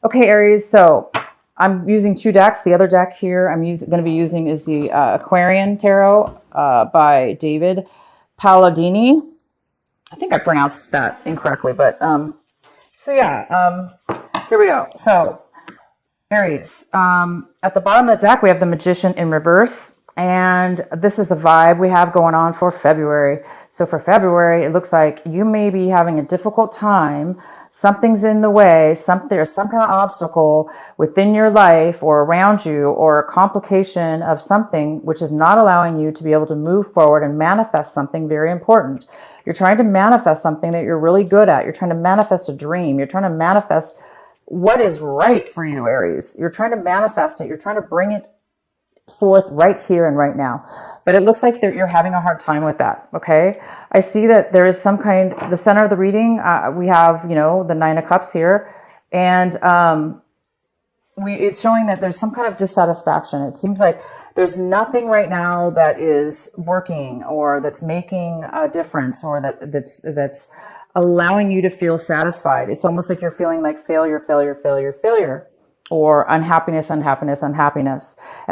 Okay, Aries, so I'm using two decks. The other deck here going to be using is the Aquarian Tarot by David Palladini. I think I pronounced that incorrectly, but so yeah, here we go. So Aries, at the bottom of the deck, we have the Magician in reverse, and this is the vibe we have going on for February. So for February, it looks like you may be having a difficult time. Something's in the way, there's some kind of obstacle within your life or around you, or a complication of something which is not allowing you to be able to move forward and manifest something very important. You're trying to manifest something that you're really good at. You're trying to manifest a dream. You're trying to manifest what is right for you, Aries. You're trying to manifest it. You're trying to bring it forth right here and right now. But it looks like you're having a hard time with that, okay? I see that there is some kind, the center of the reading, we have, the Nine of Cups here. And it's showing that there's some kind of dissatisfaction. It seems like there's nothing right now that is working or that's making a difference or that's allowing you to feel satisfied. It's almost like you're feeling like failure, or unhappiness. And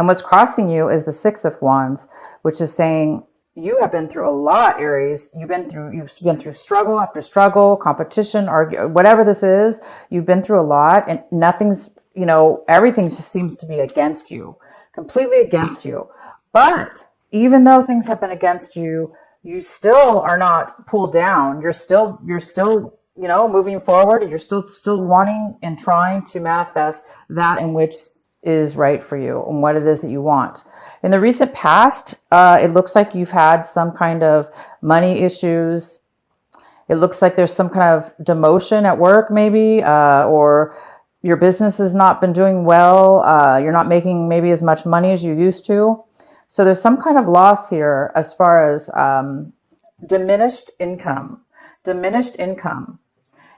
what's crossing you is the Six of Wands, which is saying you have been through a lot, Aries. You've been through struggle after struggle, competition, whatever this is. You've been through a lot, and everything just seems to be against you, completely against you. But even though things have been against you, you still are not pulled down. You're still moving forward. You're still wanting and trying to manifest that in which is right for you and what it is that you want. In the recent past, it looks like you've had some kind of money issues. It looks like there's some kind of demotion at work, maybe, or your business has not been doing well. You're not making maybe as much money as you used to. So there's some kind of loss here as far as diminished income.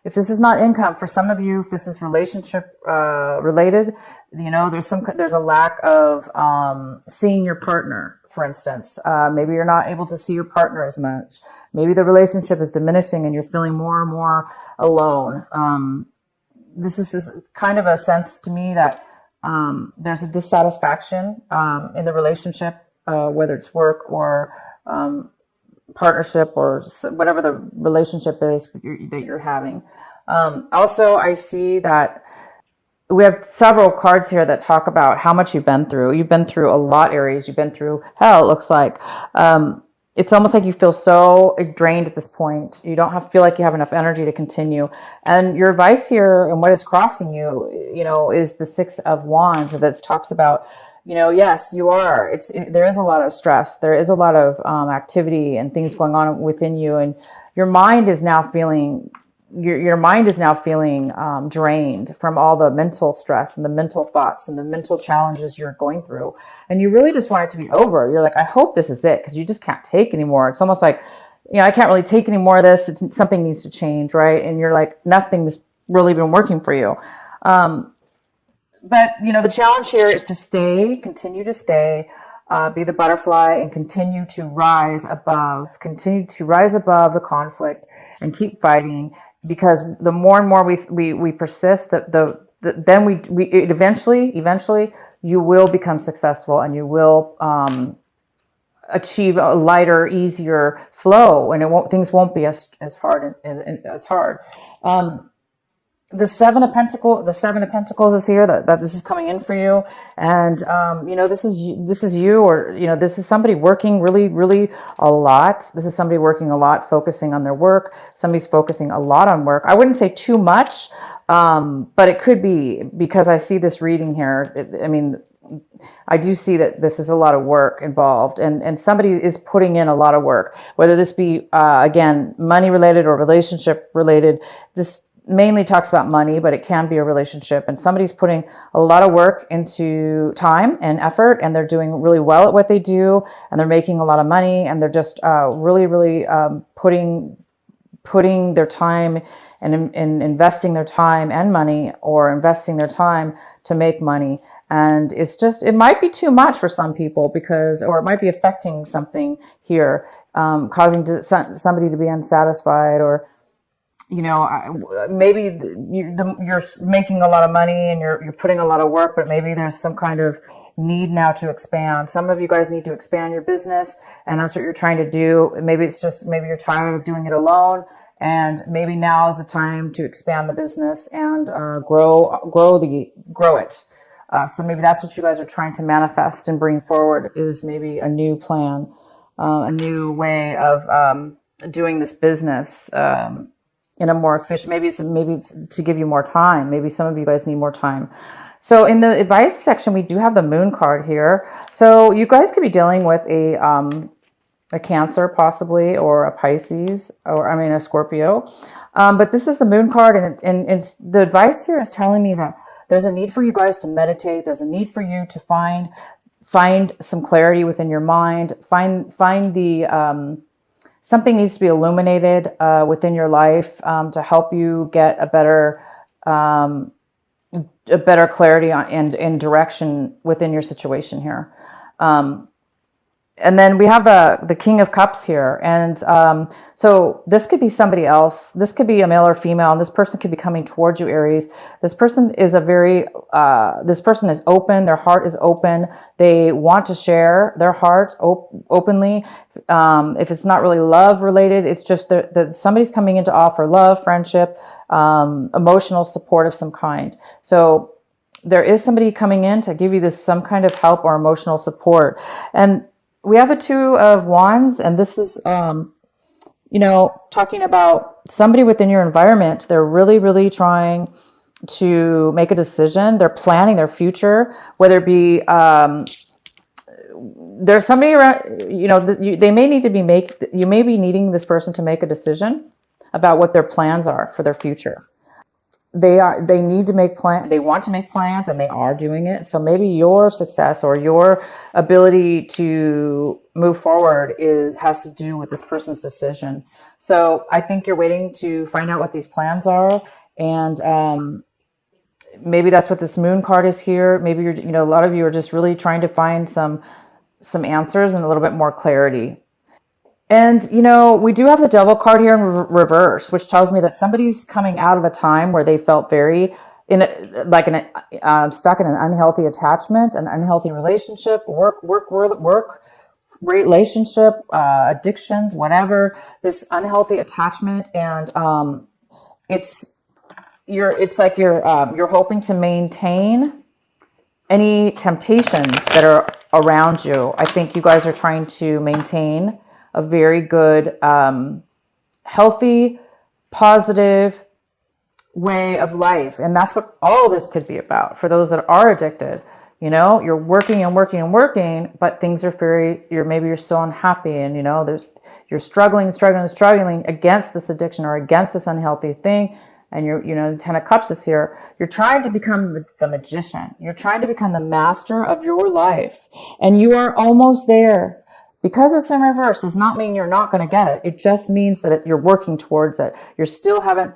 If this is not income, for some of you, if this is relationship related, there's a lack of seeing your partner, for instance. Maybe you're not able to see your partner as much. Maybe the relationship is diminishing and you're feeling more and more alone. This is kind of a sense to me that there's a dissatisfaction in the relationship, whether it's work or partnership or whatever the relationship is that you're having. Also, I see that we have several cards here that talk about how much you've been through. You've been through a lot, Aries. You've been through hell, it looks like. It's almost like you feel so drained at this point. You don't feel like you have enough energy to continue. And your advice here and what is crossing you, is the Six of Wands that talks about, yes, you are. There is a lot of stress. There is a lot of activity and things going on within you, and your mind is now feeling drained from all the mental stress and the mental thoughts and the mental challenges you're going through. And you really just want it to be over. You're like, I hope this is it, because you just can't take anymore. It's almost like, I can't really take any more of this. Something needs to change, right? And you're like, nothing's really been working for you. But, the challenge here is to continue to stay, be the butterfly, and continue to rise above the conflict and keep fighting, because the more and more we persist, then we eventually you will become successful and you will achieve a lighter, easier flow, and things won't be as hard and as hard. The Seven of Pentacles is here. That this is coming in for you, and this is you, or this is somebody working really, really a lot. This is somebody working a lot, focusing on their work. Somebody's focusing a lot on work. I wouldn't say too much, but it could be, because I see this reading here. I do see that this is a lot of work involved, and somebody is putting in a lot of work, whether this be again money related or relationship related. This mainly talks about money, but it can be a relationship, and somebody's putting a lot of work into time and effort, and they're doing really well at what they do, and they're making a lot of money, and they're just really putting their time and investing their time and money, or investing their time to make money. And it might be too much for some people, or it might be affecting something here, causing somebody to be unsatisfied, or maybe you're making a lot of money and you're putting a lot of work, but maybe there's some kind of need now to expand. Some of you guys need to expand your business, and that's what you're trying to do. Maybe it's just, maybe you're tired of doing it alone, and maybe now is the time to expand the business and grow it. So maybe that's what you guys are trying to manifest and bring forward, is maybe a new plan, a new way of doing this business. In a more efficient, maybe it's to give you more time. Maybe some of you guys need more time. So in the advice section, we do have the moon card here. So you guys could be dealing with a Cancer possibly, or a Pisces, or a Scorpio. But this is the moon card, and it's, the advice here is telling me that there's a need for you guys to meditate. There's a need for you to find some clarity within your mind. Find the something needs to be illuminated within your life to help you get a better clarity on and direction within your situation here. And then we have the King of Cups here. And so this could be somebody else. This could be a male or female, and this person could be coming towards you, Aries. This person is this person is open. Their heart is open. They want to share their heart openly. If it's not really love related, it's just that somebody's coming in to offer love, friendship, emotional support of some kind. So there is somebody coming in to give you some kind of help or emotional support. And we have the Two of Wands, and this is, talking about somebody within your environment. They're really, really trying to make a decision. They're planning their future, whether it be, there's somebody around, they may need to you may be needing this person to make a decision about what their plans are for their future. They need to make plans. They want to make plans, and they are doing it. So maybe your success or your ability to move forward has to do with this person's decision. So I think you're waiting to find out what these plans are, and maybe that's what this moon card is here. Maybe a lot of you are just really trying to find some answers and a little bit more clarity. And, we do have the Devil card here in reverse, which tells me that somebody's coming out of a time where they felt very stuck in an unhealthy attachment, an unhealthy relationship, work relationship, addictions, whatever, this unhealthy attachment. And, it's like you're hoping to maintain any temptations that are around you. I think you guys are trying to maintain a very good, healthy, positive way of life. And that's what all this could be about for those that are addicted. You're working and working and working, but things are maybe you're still unhappy, and you're struggling against this addiction or against this unhealthy thing. And the Ten of Cups is here. You're trying to become the magician. You're trying to become the master of your life, and you are almost there. Because it's in reverse does not mean you're not going to get it. It just means that you're working towards it. You still haven't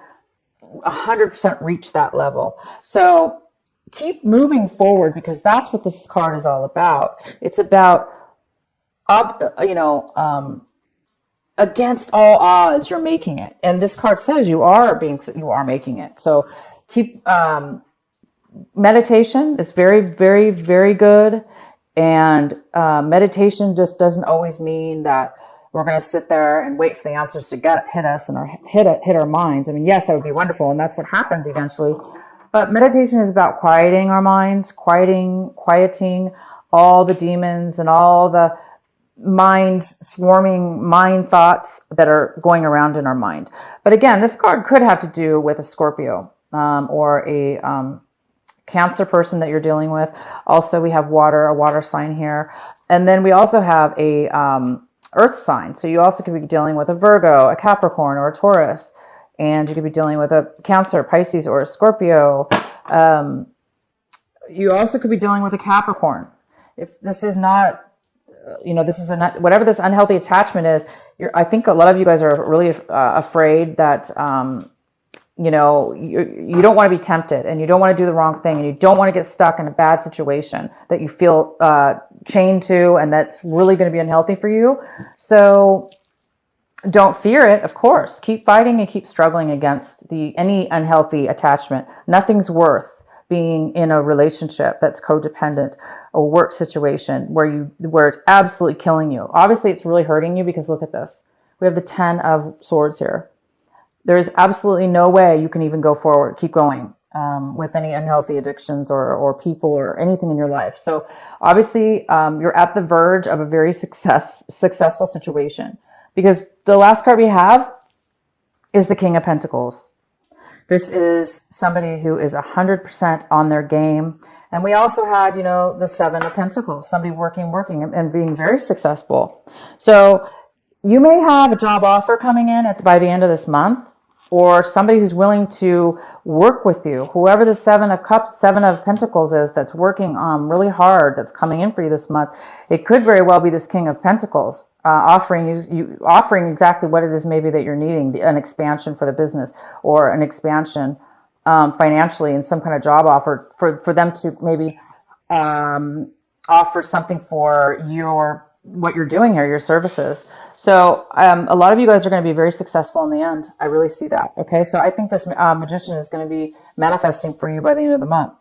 100% reached that level. So keep moving forward, because that's what this card is all about. It's about, against all odds, you're making it. And this card says you are making it. So keep, meditation is very, very, very good. And meditation just doesn't always mean that we're going to sit there and wait for the answers to hit us and hit our minds. Yes, that would be wonderful, and that's what happens eventually. But meditation is about quieting our minds, quieting all the demons and all the swarming mind thoughts that are going around in our mind. But again, this card could have to do with a Scorpio or a Cancer person that you're dealing with. Also, we have a water sign here. And then we also have a earth sign. So you also could be dealing with a Virgo, a Capricorn, or a Taurus. And you could be dealing with a Cancer, Pisces, or a Scorpio. You also could be dealing with a Capricorn. If this is not, whatever this unhealthy attachment is, I think a lot of you guys are really afraid that, you don't want to be tempted, and you don't want to do the wrong thing, and you don't want to get stuck in a bad situation that you feel chained to, and that's really going to be unhealthy for you. So Don't fear it, of course. Keep fighting and keep struggling against any unhealthy attachment. Nothing's worth being in a relationship that's codependent, a work situation where it's absolutely killing you. Obviously, it's really hurting you because look at this. We have the 10 of Swords here. There is absolutely no way you can even go forward, keep going with any unhealthy addictions or people or anything in your life. So obviously, you're at the verge of a very successful situation because the last card we have is the King of Pentacles. This is somebody who is 100% on their game. And we also had, the Seven of Pentacles, somebody working, and being very successful. So you may have a job offer coming in by the end of this month, or somebody who's willing to work with you. Whoever the Seven of Pentacles is that's working really hard, that's coming in for you this month, it could very well be this King of Pentacles offering exactly what it is maybe that you're needing, an expansion for the business or an expansion financially in some kind of job offer for them to maybe offer something for what you're doing here, your services. So a lot of you guys are going to be very successful in the end. I really see that. Okay, so I think this magician is going to be manifesting for you by the end of the month.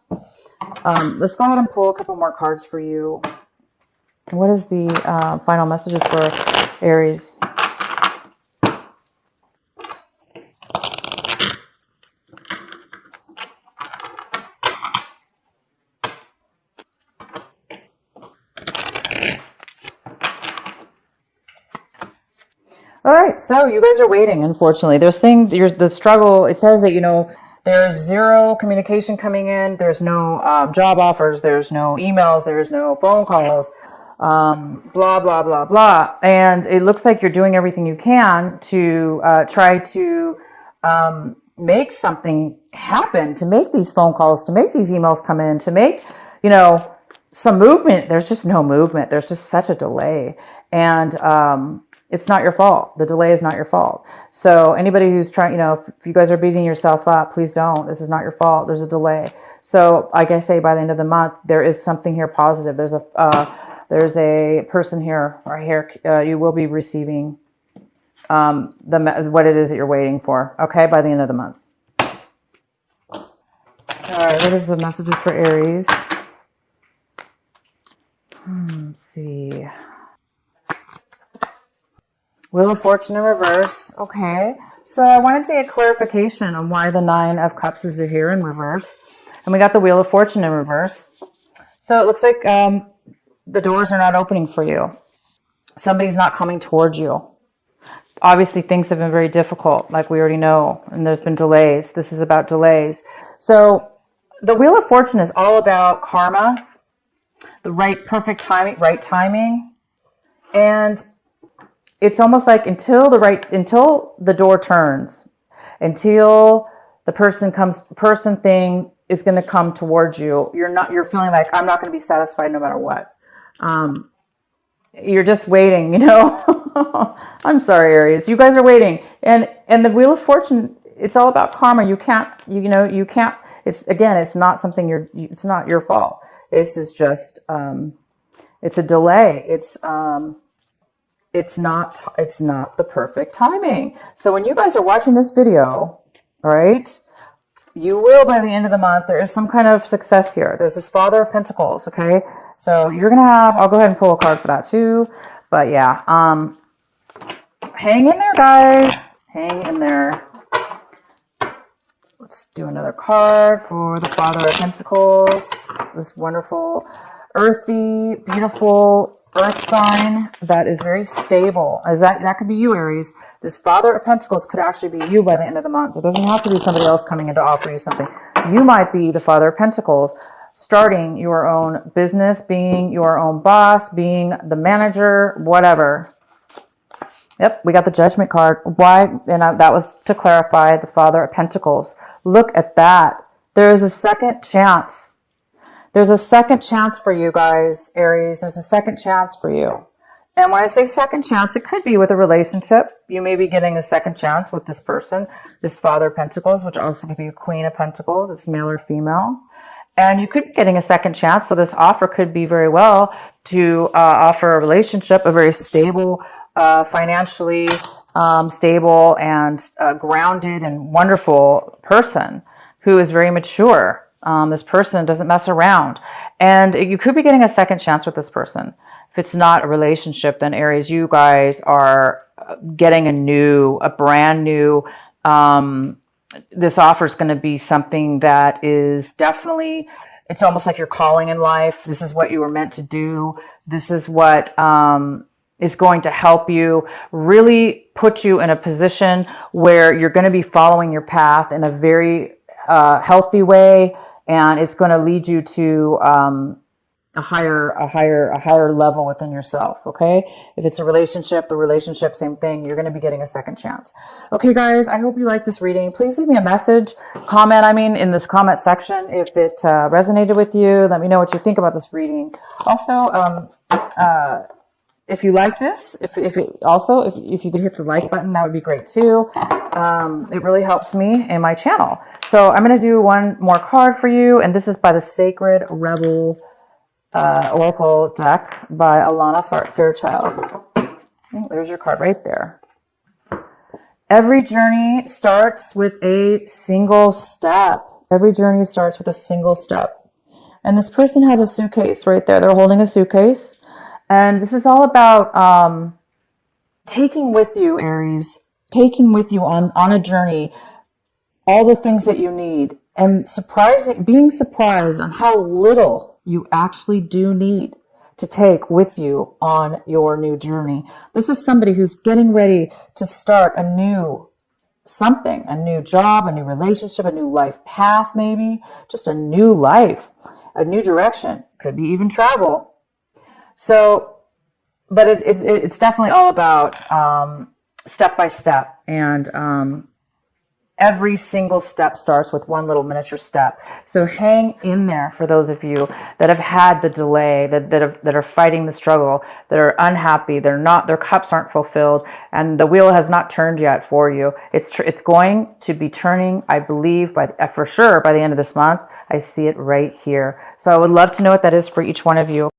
Let's go ahead and pull a couple more cards for you. What is the final messages for Aries? All right, so you guys are waiting, unfortunately. The struggle, it says that, there's zero communication coming in. There's no job offers. There's no emails. There's no phone calls, blah, blah, blah, blah. And it looks like you're doing everything you can to try to make something happen, to make these phone calls, to make these emails come in, to make, some movement. There's just no movement. There's just such a delay. And it's not your fault. The delay is not your fault. So anybody who's trying, if you guys are beating yourself up, please don't. This is not your fault. There's a delay. So like I say, by the end of the month, there is something here positive. There's a person here, right here. You will be receiving what it is that you're waiting for. Okay, by the end of the month. All right. What is the messages for Aries? Let's see. Wheel of Fortune in reverse. Okay. So I wanted to get clarification on why the Nine of Cups is here in reverse. And we got the Wheel of Fortune in reverse. So it looks like the doors are not opening for you. Somebody's not coming towards you. Obviously, things have been very difficult, like we already know, and there's been delays. This is about delays. So the Wheel of Fortune is all about karma, the perfect timing, right timing, and it's almost like until the door turns, until the person thing is going to come towards you, you're feeling like, I'm not going to be satisfied no matter what. You're just waiting, I'm sorry, Aries. You guys are waiting. And the Wheel of Fortune, it's all about karma. You can't, it's not something it's not your fault. This is just, it's a delay. It's not the perfect timing. So when you guys are watching this video, all right, you will, by the end of the month, there is some kind of success here. There's this Father of Pentacles, okay? So you're going to I'll go ahead and pull a card for that too. But yeah, hang in there, guys. Hang in there. Let's do another card for the Father of Pentacles. This wonderful, earthy, beautiful earth sign that is very stable. That could be you, Aries. This Father of Pentacles could actually be you by the end of the month. It doesn't have to be somebody else coming in to offer you something. You might be the Father of Pentacles, starting your own business, being your own boss, being the manager, whatever. Yep, we got the Judgment card. Why? And that was to clarify the Father of Pentacles. Look at that. There is a second chance. There's a second chance for you guys, Aries. There's a second chance for you. And when I say second chance, it could be with a relationship. You may be getting a second chance with this person, this Father of Pentacles, which also could be a Queen of Pentacles. It's male or female. And you could be getting a second chance. So this offer could be very well to offer a relationship, a very stable, financially stable and grounded and wonderful person who is very mature. This person doesn't mess around. And you could be getting a second chance with this person. If it's not a relationship, then Aries, you guys are getting a brand new, this offer is going to be something that is definitely, it's almost like your calling in life. This is what you were meant to do. This is what is going to help you really put you in a position where you're going to be following your path in a very healthy way, and it's going to lead you to a higher level within yourself. Okay, if it's a relationship, same thing. You're going to be getting a second chance. Okay, guys, I hope you like this reading. Please leave me a message, comment. In this comment section, if it resonated with you, let me know what you think about this reading. Also, if you like this, if you could hit the like button, that would be great too. It really helps me and my channel. So I'm going to do one more card for you, and this is by the Sacred Rebel Oracle deck by Alana Fairchild. Oh, there's your card right there. Every journey starts with a single step. Every journey starts with a single step. And this person has a suitcase right there. They're holding a suitcase. And this is all about taking with you, Aries, taking with you on a journey all the things that you need, and being surprised on how little you actually do need to take with you on your new journey. This is somebody who's getting ready to start a new job, a new relationship, a new life path, maybe just a new life, a new direction, could be even travel. So, but it's definitely all about step by step, and every single step starts with one little miniature step. So hang in there for those of you that have had the delay, that are fighting the struggle, that are unhappy, their cups aren't fulfilled, and the wheel has not turned yet for you. It's going to be turning, I believe, for sure by the end of this month. I see it right here. So I would love to know what that is for each one of you.